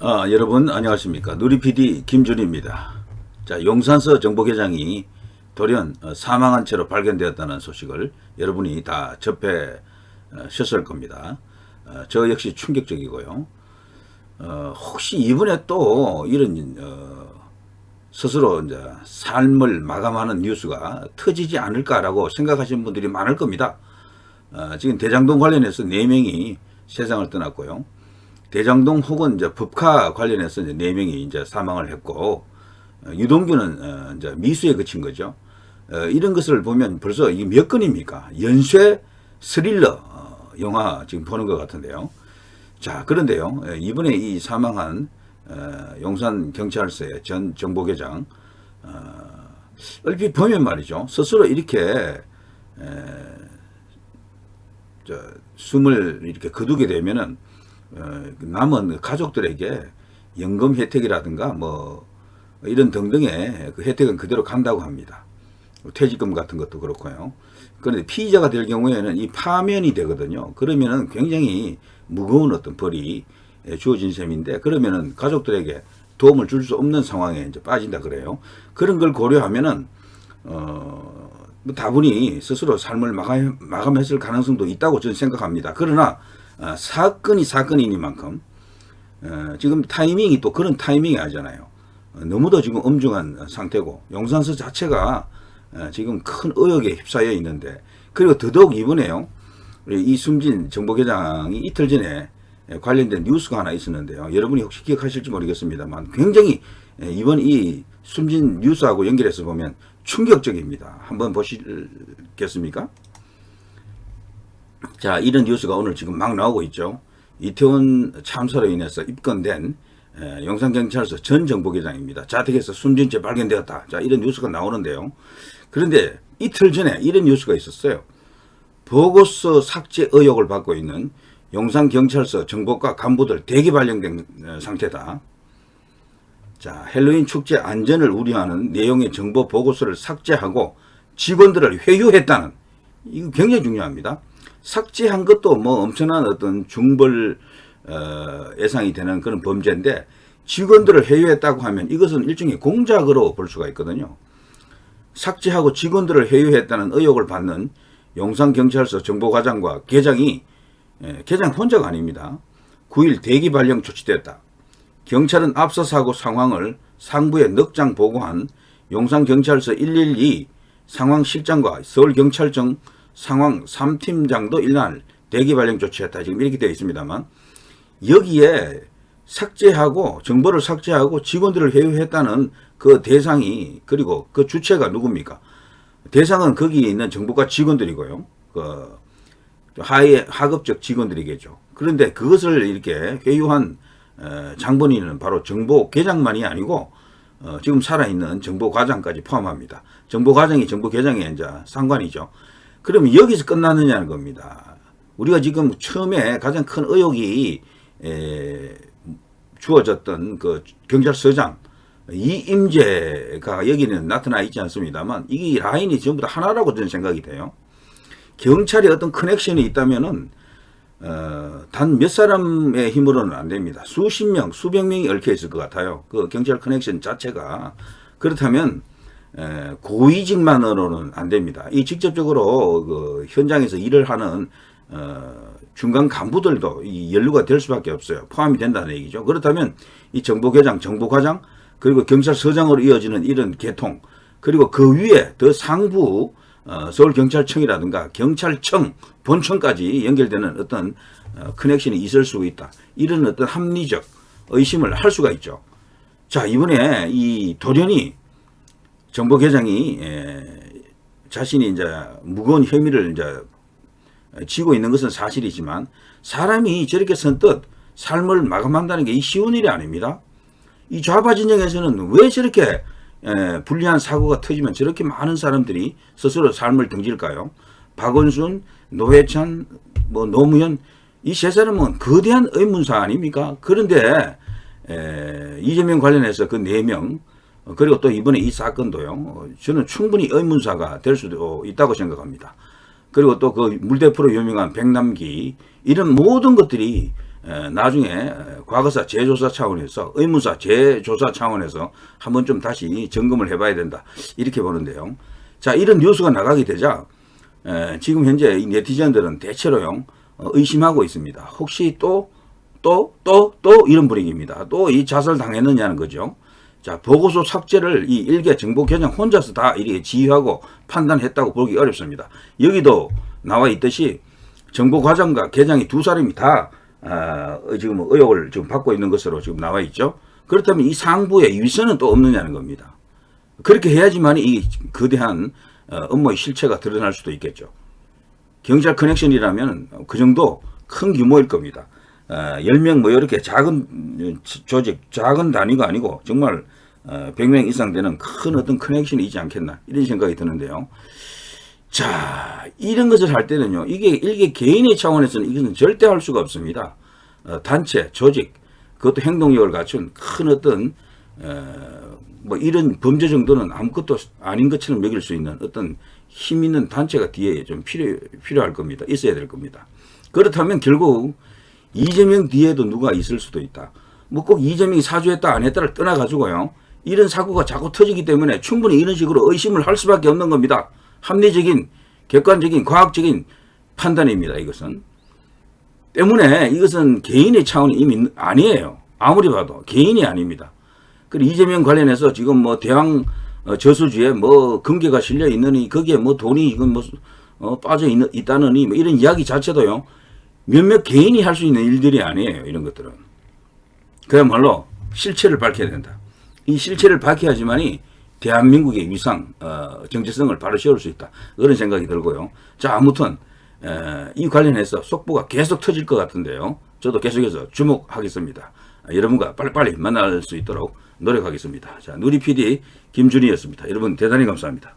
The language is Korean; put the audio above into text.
여러분 안녕하십니까. 누리PD 김준입니다. 자, 용산서 정보계장이 돌연 사망한 채로 발견되었다는 소식을 여러분이 다 접하셨을 겁니다. 저 역시 충격적이고요. 혹시 이번에 또 이런 스스로 이제 삶을 마감하는 뉴스가 터지지 않을까라고 생각하시는 분들이 많을 겁니다. 지금 대장동 관련해서 4명이 세상을 떠났고요. 대장동 혹은 이제 법카 관련해서 이제 4명이 이제 사망을 했고, 유동규는 이제 미수에 그친 거죠. 이런 것을 보면 벌써 이게 몇 건입니까? 연쇄 스릴러 영화 지금 보는 것 같은데요. 자, 그런데요, 이번에 이 사망한 용산 경찰서의 전 정보계장, 얼핏 보면 말이죠, 스스로 이렇게 숨을 이렇게 거두게 되면은 남은 가족들에게 연금 혜택이라든가 뭐 이런 등등의 그 혜택은 그대로 간다고 합니다. 퇴직금 같은 것도 그렇고요. 그런데 피의자가 될 경우에는 이 파면이 되거든요. 그러면은 굉장히 무거운 어떤 벌이 주어진 셈인데, 그러면은 가족들에게 도움을 줄 수 없는 상황에 이제 빠진다 그래요. 그런 걸 고려하면은 뭐 다분히 스스로 삶을 마감했을 가능성도 있다고 저는 생각합니다. 그러나 사건이 사건이니만큼 지금 타이밍이 또 그런 타이밍이 아니잖아요. 너무도 지금 엄중한 상태고, 용산서 자체가 지금 큰 의혹에 휩싸여 있는데, 그리고 더더욱 이번에요, 이 숨진 정보계장이 이틀 전에 관련된 뉴스가 하나 있었는데요. 여러분이 혹시 기억하실지 모르겠습니다만 굉장히 이번 이 숨진 뉴스하고 연결해서 보면 충격적입니다. 한번 보시겠습니까? 자, 이런 뉴스가 오늘 지금 막 나오고 있죠. 이태원 참사로 인해서 입건된 용산경찰서 전 정보계장입니다. 자택에서 숨진 채 발견되었다. 자, 이런 뉴스가 나오는데요. 그런데 이틀 전에 이런 뉴스가 있었어요. 보고서 삭제 의혹을 받고 있는 용산경찰서 정보과 간부들 대기 발령된 상태다. 자, 헬로윈 축제 안전을 우려하는 내용의 정보 보고서를 삭제하고 직원들을 회유했다는, 이거 굉장히 중요합니다. 삭제한 것도 뭐 엄청난 어떤 중벌 예상이 되는 그런 범죄인데, 직원들을 회유했다고 하면 이것은 일종의 공작으로 볼 수가 있거든요. 삭제하고 직원들을 회유했다는 의혹을 받는 용산경찰서 정보과장과 계장이, 계장 혼자가 아닙니다. 9일 대기 발령 조치됐다. 경찰은 앞서 사고 상황을 상부에 넉장 보고한 용산경찰서 112 상황실장과 서울경찰청 상황 3팀장도 일날 대기 발령 조치했다. 지금 이렇게 되어 있습니다만, 여기에 삭제하고 정보를 삭제하고 직원들을 회유했다는 그 대상이, 그리고 그 주체가 누굽니까? 대상은 거기에 있는 정보과 직원들이고요. 그 하급적 직원들이겠죠. 그런데 그것을 이렇게 회유한 장본인은 바로 정보계장만이 아니고 지금 살아있는 정보과장까지 포함합니다. 정보과장이 정보계장의 이제 상관이죠. 그러면 여기서 끝났느냐는 겁니다. 우리가 지금 처음에 가장 큰 의혹이 주어졌던 그 경찰서장 이임재가 여기는 나타나 있지 않습니다만, 이게 라인이 전부 다 하나라고 저는 생각이 돼요. 경찰에 어떤 커넥션이 있다면은 단 몇 사람의 힘으로는 안 됩니다. 수십 명, 수백 명이 얽혀 있을 것 같아요. 그 경찰 커넥션 자체가. 그렇다면 고위직만으로는 안 됩니다. 이 직접적으로 그 현장에서 일을 하는 중간 간부들도 이 연루가 될 수밖에 없어요. 포함이 된다는 얘기죠. 그렇다면 이 정보계장, 정보과장, 그리고 경찰서장으로 이어지는 이런 계통, 그리고 그 위에 더 상부 서울경찰청이라든가 경찰청, 본청까지 연결되는 어떤 커넥션이 있을 수 있다. 이런 어떤 합리적 의심을 할 수가 있죠. 자, 이번에 이 돌연히 정보계장이 자신이 이제 무거운 혐의를 이제 지고 있는 것은 사실이지만, 사람이 저렇게 선뜻 삶을 마감한다는 게 쉬운 일이 아닙니다. 이 좌파 진영에서는 왜 저렇게 불리한 사고가 터지면 저렇게 많은 사람들이 스스로 삶을 등질까요? 박원순, 노회찬, 뭐 노무현, 이 세 사람은 거대한 의문사 아닙니까? 그런데 이재명 관련해서 그 4명, 그리고 또 이번에 이 사건도요, 저는 충분히 의문사가 될 수도 있다고 생각합니다. 그리고 또 그 물대포로 유명한 백남기, 이런 모든 것들이 나중에 과거사 재조사 차원에서 의무사 재조사 차원에서 한번 좀 다시 점검을 해봐야 된다 이렇게 보는데요. 자, 이런 뉴스가 나가게 되자 지금 현재 이 네티즌들은 대체로요 의심하고 있습니다. 혹시 또 이런 분위기입니다. 또 이 자살 당했느냐는 거죠. 자, 보고서 삭제를 이 일개 정보계장 혼자서 다 이렇게 지휘하고 판단했다고 보기 어렵습니다. 여기도 나와 있듯이 정보과장과 계장이 두 사람이 다 지금 의혹을 지금 받고 있는 것으로 지금 나와 있죠. 그렇다면 이 상부의 위선은 또 없느냐는 겁니다. 그렇게 해야지만 이 거대한 업무의 실체가 드러날 수도 있겠죠. 경찰 커넥션이라면 그 정도 큰 규모일 겁니다. 10명 뭐 이렇게 작은 조직, 작은 단위가 아니고 정말 100명 이상 되는 큰 어떤 커넥션이 있지 않겠나 이런 생각이 드는데요. 자, 이런 것을 할 때는요, 이게 일개 개인의 차원에서는 이것은 절대 할 수가 없습니다. 단체, 조직, 그것도 행동력을 갖춘 큰 어떤 뭐 이런 범죄 정도는 아무것도 아닌 것처럼 여길 수 있는 어떤 힘 있는 단체가 뒤에 좀 필요할 겁니다. 있어야 될 겁니다. 그렇다면 결국 이재명 뒤에도 누가 있을 수도 있다. 뭐 꼭 이재명이 사주했다 안 했다를 떠나가지고요. 이런 사고가 자꾸 터지기 때문에 충분히 이런 식으로 의심을 할 수밖에 없는 겁니다. 합리적인, 객관적인, 과학적인 판단입니다. 이것은. 때문에 이것은 개인의 차원이 이미 아니에요. 아무리 봐도 개인이 아닙니다. 그리고 이재명 관련해서 지금 뭐 대왕 저수지에 뭐 금괴가 실려 있느니 거기에 뭐 돈이 이건 뭐 빠져 있다느니 뭐 이런 이야기 자체도요. 몇몇 개인이 할 수 있는 일들이 아니에요. 이런 것들은. 그야말로 실체를 밝혀야 된다. 이 실체를 밝혀야지만이 대한민국의 위상, 정체성을 바로 세울 수 있다. 그런 생각이 들고요. 자, 아무튼 이 관련해서 속보가 계속 터질 것 같은데요. 저도 계속해서 주목하겠습니다. 여러분과 빨리빨리 만날 수 있도록 노력하겠습니다. 자, 누리 PD 김준희였습니다. 여러분 대단히 감사합니다.